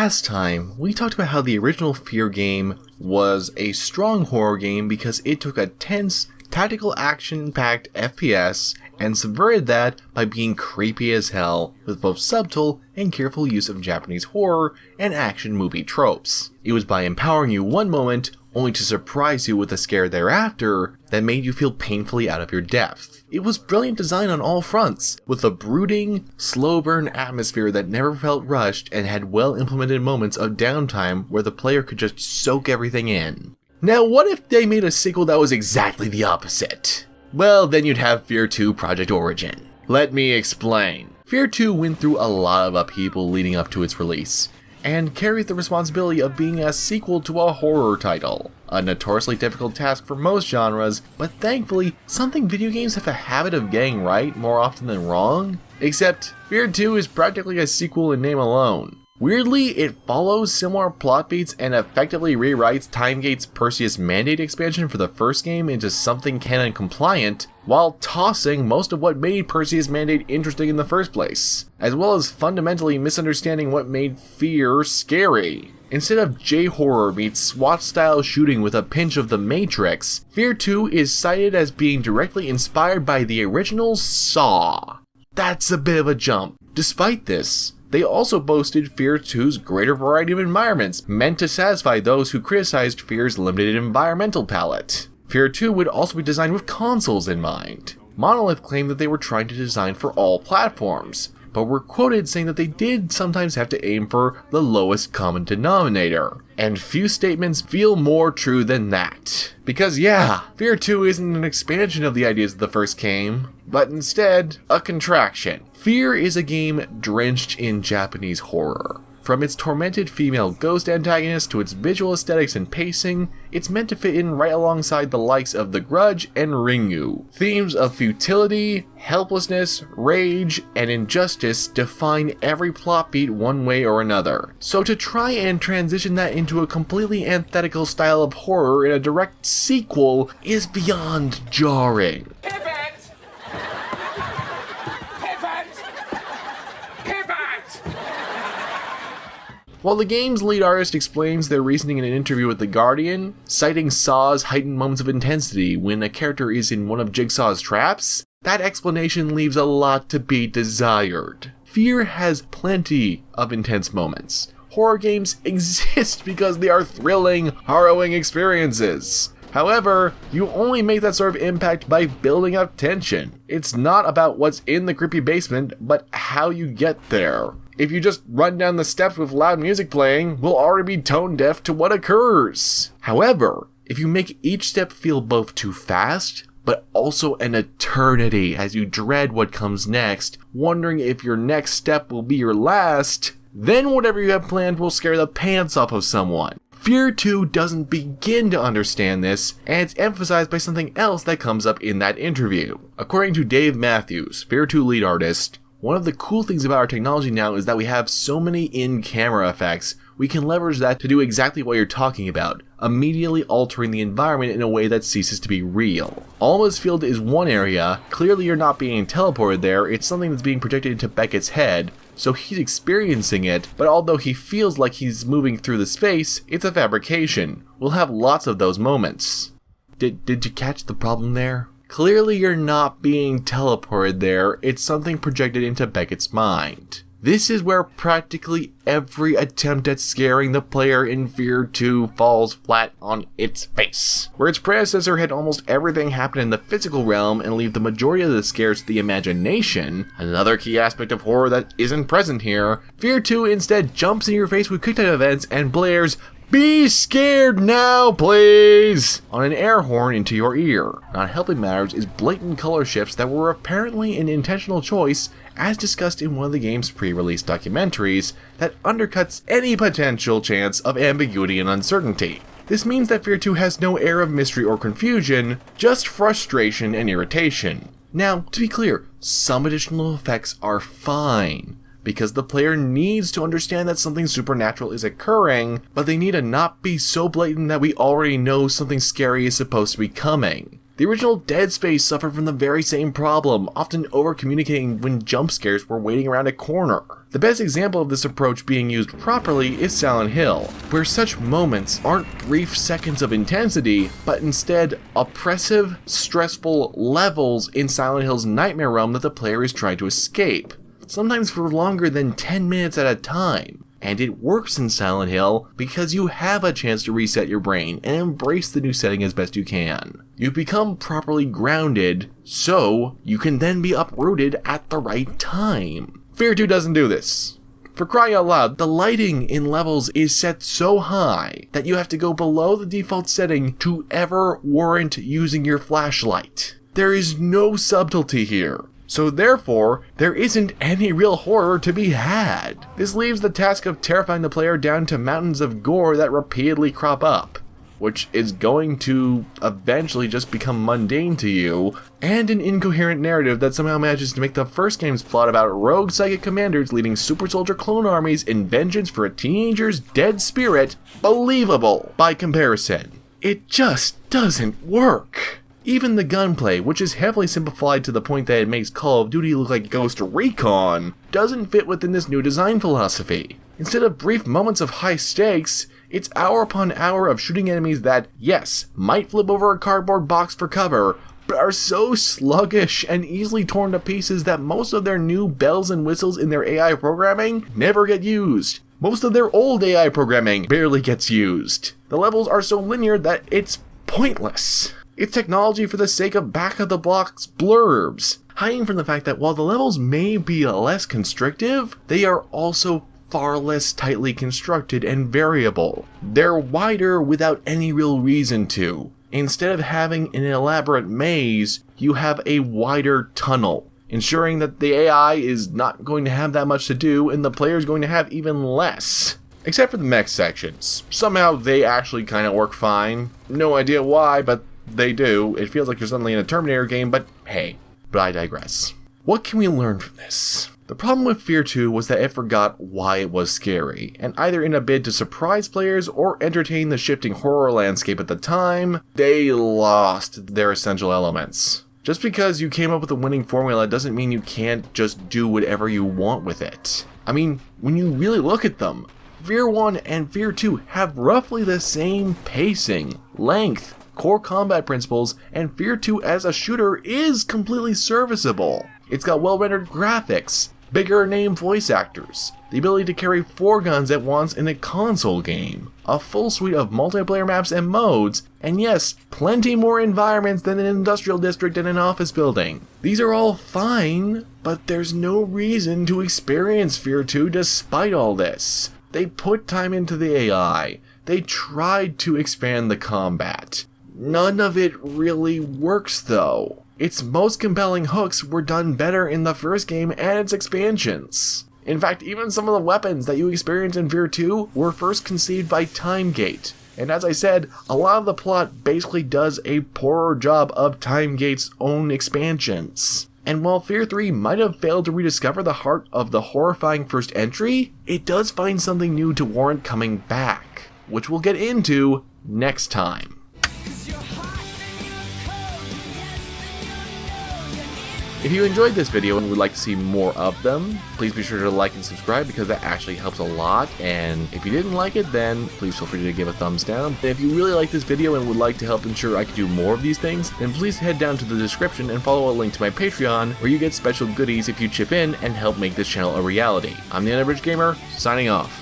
Last time, we talked about how the original F.E.A.R game was a strong horror game because it took a tense, tactical action-packed FPS and subverted that by being creepy as hell with both subtle and careful use of Japanese horror and action movie tropes. It was by empowering you one moment, only to surprise you with a scare thereafter, that made you feel painfully out of your depth. It was brilliant design on all fronts, with a brooding, slow burn atmosphere that never felt rushed and had well implemented moments of downtime where the player could just soak everything in. Now what if they made a sequel that was exactly the opposite? Well, then you'd have F.E.A.R 2 Project Origin. Let me explain. F.E.A.R 2 went through a lot of upheaval leading up to its release, and carries the responsibility of being a sequel to a horror title. A notoriously difficult task for most genres, but thankfully, something video games have a habit of getting right more often than wrong. Except, F.E.A.R 2 is practically a sequel in name alone. Weirdly, it follows similar plot beats and effectively rewrites Timegate's Perseus Mandate expansion for the first game into something canon compliant, while tossing most of what made Perseus Mandate interesting in the first place, as well as fundamentally misunderstanding what made F.E.A.R scary. Instead of J-horror meets SWAT-style shooting with a pinch of The Matrix, F.E.A.R 2 is cited as being directly inspired by the original Saw. That's a bit of a jump. Despite this, they also boasted F.E.A.R 2's greater variety of environments, meant to satisfy those who criticized F.E.A.R's limited environmental palette. F.E.A.R 2 would also be designed with consoles in mind. Monolith claimed that they were trying to design for all platforms, but were quoted saying that they did sometimes have to aim for the lowest common denominator. And few statements feel more true than that. Because yeah, F.E.A.R 2 isn't an expansion of the ideas of the first game, but instead, a contraction. F.E.A.R is a game drenched in Japanese horror. From its tormented female ghost antagonist to its visual aesthetics and pacing, it's meant to fit in right alongside the likes of The Grudge and Ringu. Themes of futility, helplessness, rage, and injustice define every plot beat one way or another. So to try and transition that into a completely antithetical style of horror in a direct sequel is beyond jarring. While the game's lead artist explains their reasoning in an interview with The Guardian, citing Saw's heightened moments of intensity when a character is in one of Jigsaw's traps, that explanation leaves a lot to be desired. F.E.A.R has plenty of intense moments. Horror games exist because they are thrilling, harrowing experiences. However, you only make that sort of impact by building up tension. It's not about what's in the creepy basement, but how you get there. If you just run down the steps with loud music playing, we'll already be tone deaf to what occurs. However, if you make each step feel both too fast, but also an eternity as you dread what comes next, wondering if your next step will be your last, then whatever you have planned will scare the pants off of someone. F.E.A.R 2 doesn't begin to understand this, and it's emphasized by something else that comes up in that interview. According to Dave Matthews, F.E.A.R 2 lead artist, one of the cool things about our technology now is that we have so many in-camera effects, we can leverage that to do exactly what you're talking about, immediately altering the environment in a way that ceases to be real. Alma's field is one area, clearly you're not being teleported there, it's something that's being projected into Beckett's head, so he's experiencing it, but although he feels like he's moving through the space, it's a fabrication. We'll have lots of those moments. Did you catch the problem there? Clearly you're not being teleported there, it's something projected into Beckett's mind. This is where practically every attempt at scaring the player in F.E.A.R 2 falls flat on its face. Where its predecessor had almost everything happen in the physical realm and leave the majority of the scares to the imagination, another key aspect of horror that isn't present here, F.E.A.R 2 instead jumps in your face with quick time events and blares, "Be scared now, please!" on an air horn into your ear. Not helping matters is blatant color shifts that were apparently an intentional choice, as discussed in one of the game's pre-release documentaries, that undercuts any potential chance of ambiguity and uncertainty. This means that F.E.A.R 2 has no air of mystery or confusion, just frustration and irritation. Now, to be clear, some additional effects are fine, because the player needs to understand that something supernatural is occurring, but they need to not be so blatant that we already know something scary is supposed to be coming. The original Dead Space suffered from the very same problem, often over-communicating when jump scares were waiting around a corner. The best example of this approach being used properly is Silent Hill, where such moments aren't brief seconds of intensity, but instead oppressive, stressful levels in Silent Hill's nightmare realm that the player is trying to escape, sometimes for longer than 10 minutes at a time. And it works in Silent Hill because you have a chance to reset your brain and embrace the new setting as best you can. You become properly grounded, so you can then be uprooted at the right time. F.E.A.R 2 doesn't do this. For crying out loud, the lighting in levels is set so high that you have to go below the default setting to ever warrant using your flashlight. There is no subtlety here. So therefore, there isn't any real horror to be had. This leaves the task of terrifying the player down to mountains of gore that repeatedly crop up, which is going to eventually just become mundane to you, and an incoherent narrative that somehow manages to make the first game's plot about rogue psychic commanders leading super soldier clone armies in vengeance for a teenager's dead spirit believable by comparison. It just doesn't work. Even the gunplay, which is heavily simplified to the point that it makes Call of Duty look like Ghost Recon, doesn't fit within this new design philosophy. Instead of brief moments of high stakes, it's hour upon hour of shooting enemies that, yes, might flip over a cardboard box for cover, but are so sluggish and easily torn to pieces that most of their new bells and whistles in their AI programming never get used. Most of their old AI programming barely gets used. The levels are so linear that it's pointless. It's technology for the sake of back-of-the-blocks blurbs, hiding from the fact that while the levels may be less constrictive, they are also far less tightly constructed and variable. They're wider without any real reason to. Instead of having an elaborate maze, you have a wider tunnel, ensuring that the AI is not going to have that much to do and the player is going to have even less. Except for the mech sections. Somehow they actually kind of work fine. No idea why, but they do. It feels like you're suddenly in a Terminator game, but hey, I digress. What can we learn from this? The problem with F.E.A.R 2 was that it forgot why it was scary, and either in a bid to surprise players or entertain the shifting horror landscape at the time, they lost their essential elements. Just because you came up with a winning formula doesn't mean you can't just do whatever you want with it. I mean, when you really look at them, F.E.A.R 1 and F.E.A.R 2 have roughly the same pacing, length, core combat principles, and F.E.A.R 2 as a shooter is completely serviceable. It's got well-rendered graphics, bigger name voice actors, the ability to carry 4 guns at once in a console game, a full suite of multiplayer maps and modes, and yes, plenty more environments than an industrial district and an office building. These are all fine, but there's no reason to experience F.E.A.R 2 despite all this. They put time into the AI. They tried to expand the combat. None of it really works though. Its most compelling hooks were done better in the first game and its expansions. In fact, even some of the weapons that you experience in F.E.A.R 2 were first conceived by Timegate. And as I said, a lot of the plot basically does a poorer job of Timegate's own expansions. And while F.E.A.R 3 might have failed to rediscover the heart of the horrifying first entry, it does find something new to warrant coming back, which we'll get into next time. If you enjoyed this video and would like to see more of them, please be sure to like and subscribe because that actually helps a lot. And if you didn't like it, then please feel free to give a thumbs down. And if you really like this video and would like to help ensure I can do more of these things, then please head down to the description and follow a link to my Patreon where you get special goodies if you chip in and help make this channel a reality. I'm the Unabridged Gamer, signing off.